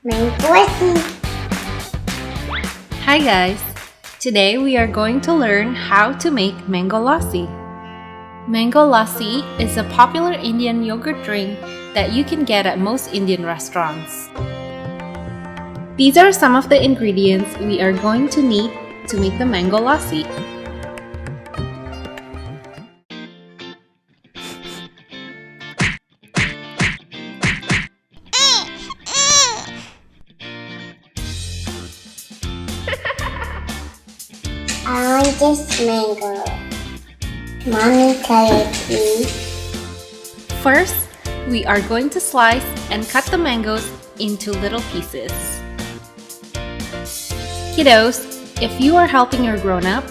Mango Lassi. Hi guys! Today we are going to learn how to make Mango Lassi. Mango Lassi is a popular Indian yogurt drink that you can get at most Indian restaurants. These are some of the ingredients we are going to need to make the Mango Lassi. I want this mango. Mommy, color please. First, we are going to slice and cut the mangoes into little pieces. Kiddos, if you are helping your grown-up,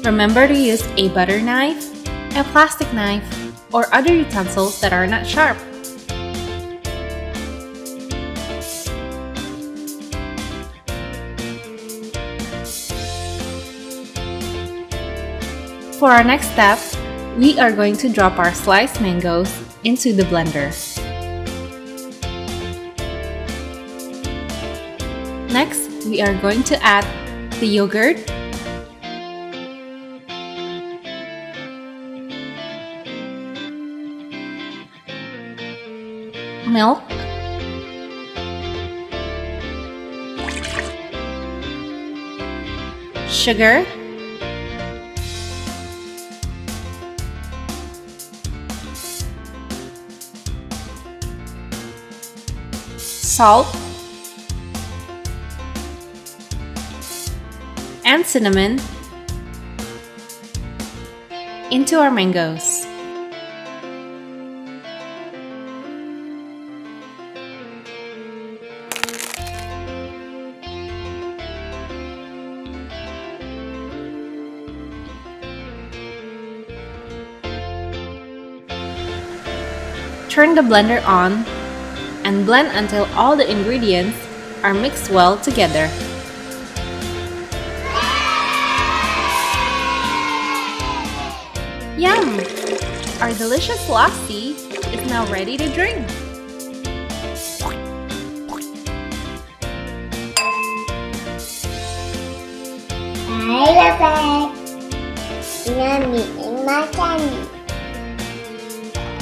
remember to use a butter knife, a plastic knife, or other utensils that are not sharp. For our next step, we are going to drop our sliced mangoes into the blender. Next, we are going to add the yogurt, milk, sugar, salt, and cinnamon into our mangoes. Turn the blender on and blend until all the ingredients are mixed well together. Yum! Our delicious lassi is now ready to drink. I love it. Yummy in my candy.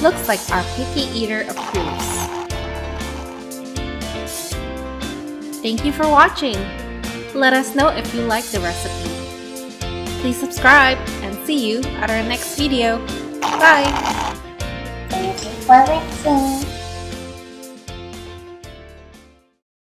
Looks like our picky eater approves. Thank you for watching. Let us know if you like the recipe. Please subscribe and see you at our next video. Bye! Thank you for watching.